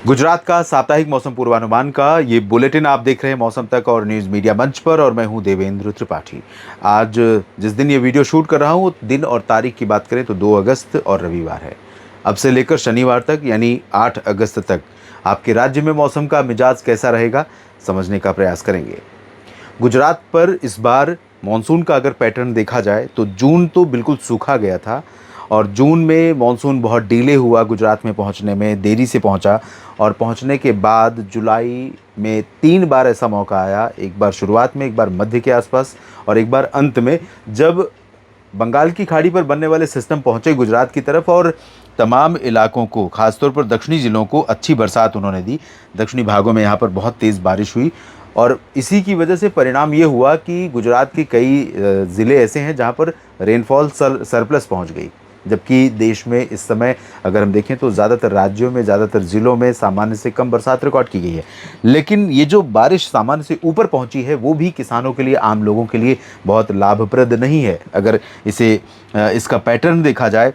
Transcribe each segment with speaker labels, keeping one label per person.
Speaker 1: गुजरात का साप्ताहिक मौसम पूर्वानुमान का ये बुलेटिन आप देख रहे हैं मौसम तक और न्यूज़ मीडिया मंच पर, और मैं हूं देवेंद्र त्रिपाठी। आज जिस दिन ये वीडियो शूट कर रहा हूं, दिन और तारीख की बात करें तो 2 अगस्त और रविवार है। अब से लेकर शनिवार तक यानी 8 अगस्त तक आपके राज्य में मौसम का मिजाज कैसा रहेगा, समझने का प्रयास करेंगे। गुजरात पर इस बार मॉनसून का अगर पैटर्न देखा जाए तो जून तो बिल्कुल सूखा गया था, और जून में मॉनसून बहुत डिले हुआ, गुजरात में पहुंचने में देरी से पहुंचा, और पहुंचने के बाद जुलाई में 3 बार ऐसा मौका आया, एक बार शुरुआत में, एक बार मध्य के आसपास और एक बार अंत में, जब बंगाल की खाड़ी पर बनने वाले सिस्टम पहुंचे गुजरात की तरफ और तमाम इलाकों को, खासतौर पर दक्षिणी ज़िलों को अच्छी बरसात उन्होंने दी। दक्षिणी भागों में यहाँ पर बहुत तेज़ बारिश हुई, और इसी की वजह से परिणाम ये हुआ कि गुजरात के कई ज़िले ऐसे हैं जहाँ पर रेनफॉल सरप्लस पहुँच गई, जबकि देश में इस समय अगर हम देखें तो ज़्यादातर राज्यों में, ज़्यादातर ज़िलों में सामान्य से कम बरसात रिकॉर्ड की गई है। लेकिन ये जो बारिश सामान्य से ऊपर पहुंची है वो भी किसानों के लिए, आम लोगों के लिए बहुत लाभप्रद नहीं है। अगर इसका पैटर्न देखा जाए,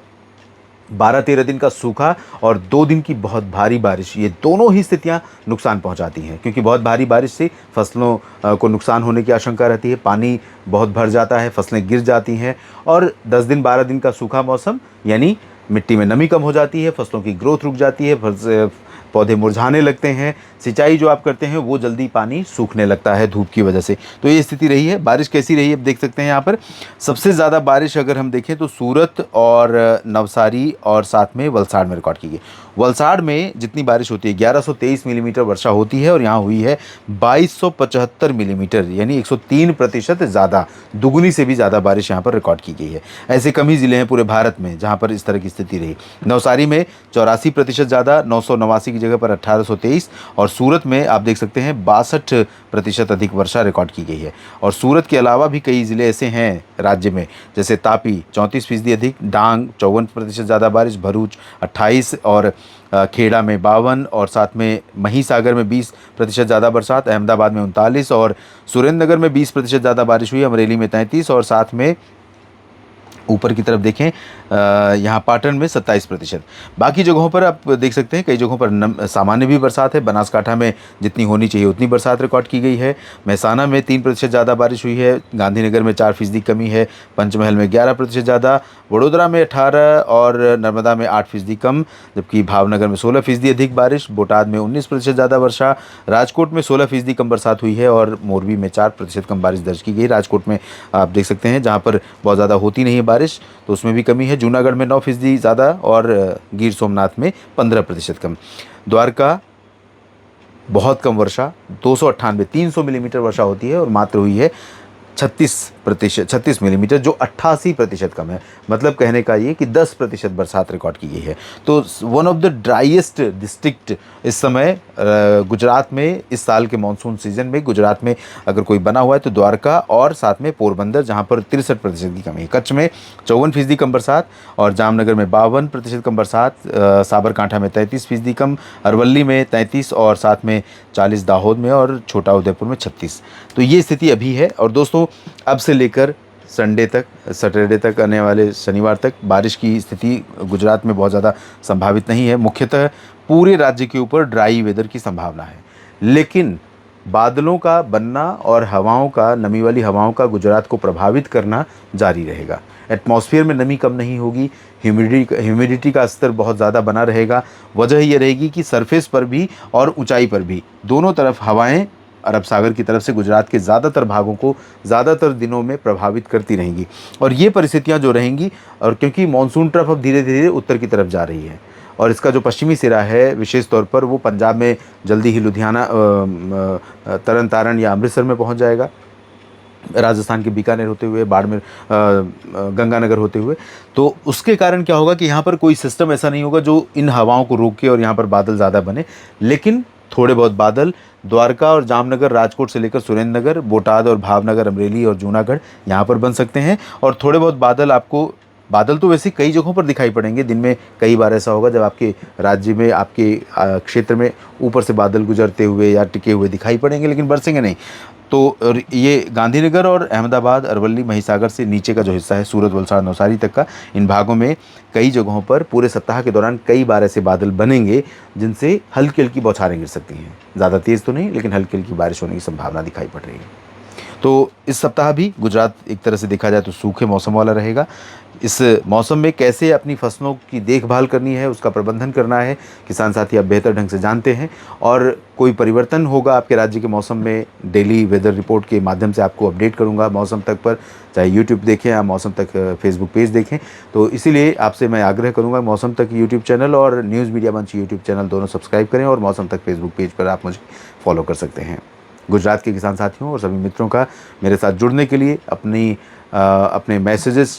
Speaker 1: 12-13 दिन का सूखा और 2 दिन की बहुत भारी बारिश, ये दोनों ही स्थितियां नुकसान पहुंचाती हैं, क्योंकि बहुत भारी बारिश से फसलों को नुकसान होने की आशंका रहती है, पानी बहुत भर जाता है, फसलें गिर जाती हैं। और 10 दिन 12 दिन का सूखा मौसम यानी मिट्टी में नमी कम हो जाती है, फसलों की ग्रोथ रुक जाती है, पौधे मुरझाने लगते हैं, सिंचाई जो आप करते हैं वो जल्दी पानी सूखने लगता है धूप की वजह से। तो ये स्थिति रही है। बारिश कैसी रही है अब देख सकते हैं यहाँ पर। सबसे ज़्यादा बारिश अगर हम देखें तो सूरत और नवसारी और साथ में वलसाड़ में रिकॉर्ड की गई। वलसाड़ में जितनी बारिश होती है 1123 मिलीमीटर वर्षा होती है, और यहाँ हुई है 2275 मिलीमीटर, यानी 103% ज़्यादा, दुगुनी से भी ज़्यादा बारिश यहाँ पर रिकॉर्ड की गई है। ऐसे कम ही ज़िले हैं पूरे भारत में जहाँ पर इस तरह की स्थिति रही। नवसारी में 84% ज़्यादा, 989 की जगह पर 1823, और सूरत में आप देख सकते हैं 62% अधिक वर्षा रिकॉर्ड की गई है। और सूरत के अलावा भी कई ज़िले ऐसे हैं राज्य में, जैसे तापी 34% अधिक, डांग 54% ज़्यादा बारिश, भरूच 28, और खेड़ा में 52, और साथ में महिसागर में 20% ज़्यादा बरसात, अहमदाबाद में 39, और सुरेंद्रनगर में 20% ज़्यादा बारिश हुई, अमरेली में 33, और साथ में ऊपर की तरफ देखें यहाँ पाटन में 27%। बाकी जगहों पर आप देख सकते हैं कई जगहों पर सामान्य भी बरसात है। बनासकांठा में जितनी होनी चाहिए उतनी बरसात रिकॉर्ड की गई है। महसाना में 3% ज़्यादा बारिश हुई है, गांधीनगर में 4% कमी है, पंचमहल में 11% ज़्यादा, वडोदरा में 18 और नर्मदा में 8% कम, जबकि भावनगर में 16% अधिक बारिश, बोटाद में 19% ज़्यादा वर्षा, राजकोट में 16% कम बरसात हुई है, और मोरबी में 4% कम बारिश दर्ज की गई। राजकोट में आप देख सकते हैं जहाँ पर बहुत ज़्यादा होती नहीं है बारिश, तो उसमें भी कमी है। जूनागढ़ में 9% ज़्यादा, और गिर सोमनाथ में 15% कम। द्वारका बहुत कम वर्षा, 298, 300 मिलीमीटर वर्षा होती है, और मात्र हुई है 36 मिलीमीटर, जो 88% कम है। मतलब कहने का ये कि 10% बरसात रिकॉर्ड की गई है। तो one of the driest district इस समय गुजरात में, इस साल के मानसून सीजन में गुजरात में अगर कोई बना हुआ है तो द्वारका और साथ में पोरबंदर, जहाँ पर 63% की कमी है। कच्छ में 54% कम बरसात, और जामनगर में 52% कम बरसात, साबरकांठा में 33% कम, अरवली में 33, और साथ में 40 दाहोद में, और छोटा उदयपुर में 36। तो ये स्थिति अभी है। और दोस्तों अब से लेकर सैटरडे तक, आने वाले शनिवार तक बारिश की स्थिति गुजरात में बहुत ज़्यादा संभावित नहीं है। मुख्यतः पूरे राज्य के ऊपर ड्राई वेदर की संभावना है, लेकिन बादलों का बनना और हवाओं का, नमी वाली हवाओं का गुजरात को प्रभावित करना जारी रहेगा। एटमॉस्फेयर में नमी कम नहीं होगी, ह्यूमिडिटी का स्तर बहुत ज़्यादा बना रहेगा। वजह यह रहेगी कि सरफेस पर भी और ऊंचाई पर भी दोनों तरफ हवाएं अरब सागर की तरफ से गुजरात के ज़्यादातर भागों को ज़्यादातर दिनों में प्रभावित करती रहेंगी। और ये परिस्थितियाँ जो रहेंगी, और क्योंकि मानसून ट्रफ अब धीरे धीरे उत्तर की तरफ जा रही है, और इसका जो पश्चिमी सिरा है विशेष तौर पर वो पंजाब में जल्दी ही लुधियाना, तरन तारण या अमृतसर में पहुंच जाएगा, राजस्थान के बीकानेर होते हुए, बाड़मेर, गंगानगर होते हुए। तो उसके कारण क्या होगा कि यहाँ पर कोई सिस्टम ऐसा नहीं होगा जो इन हवाओं को रोके और यहाँ पर बादल ज़्यादा बने, लेकिन थोड़े बहुत बादल द्वारका और जामनगर, राजकोट से लेकर सुरेंद्रनगर, बोटाद और भावनगर, अमरेली और जूनागढ़ यहाँ पर बन सकते हैं। और थोड़े बहुत बादल तो वैसे कई जगहों पर दिखाई पड़ेंगे। दिन में कई बार ऐसा होगा जब आपके राज्य में, आपके क्षेत्र में ऊपर से बादल गुजरते हुए या टिके हुए दिखाई पड़ेंगे, लेकिन बरसेंगे नहीं। तो और ये गांधीनगर और अहमदाबाद, अरवली, महिसागर से नीचे का जो हिस्सा है, सूरत, वलसाड़, नवसारी तक का, इन भागों में कई जगहों पर पूरे सप्ताह के दौरान कई बार ऐसे बादल बनेंगे जिनसे हल्की हल्की बौछारें गिर सकती हैं। ज़्यादा तेज़ तो नहीं, लेकिन हल्की हल्की बारिश होने की संभावना दिखाई पड़ रही है। तो इस सप्ताह भी गुजरात एक तरह से देखा जाए तो सूखे मौसम वाला रहेगा। इस मौसम में कैसे अपनी फसलों की देखभाल करनी है, उसका प्रबंधन करना है, किसान साथी आप बेहतर ढंग से जानते हैं। और कोई परिवर्तन होगा आपके राज्य के मौसम में, डेली वेदर रिपोर्ट के माध्यम से आपको अपडेट करूंगा मौसम तक पर, चाहे यूट्यूब देखें या मौसम तक फेसबुक पेज देखें। तो इसीलिए आपसे मैं आग्रह करूंगा मौसम तक यूट्यूब चैनल और न्यूज़ मीडिया मंच यूट्यूब चैनल दोनों सब्सक्राइब करें, और मौसम तक फेसबुक पेज पर आप मुझे फॉलो कर सकते हैं। गुजरात के किसान साथियों और सभी मित्रों का मेरे साथ जुड़ने के लिए, अपने मैसेजेस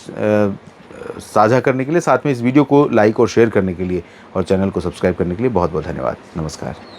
Speaker 1: साझा करने के लिए, साथ में इस वीडियो को लाइक और शेयर करने के लिए और चैनल को सब्सक्राइब करने के लिए बहुत बहुत धन्यवाद। नमस्कार।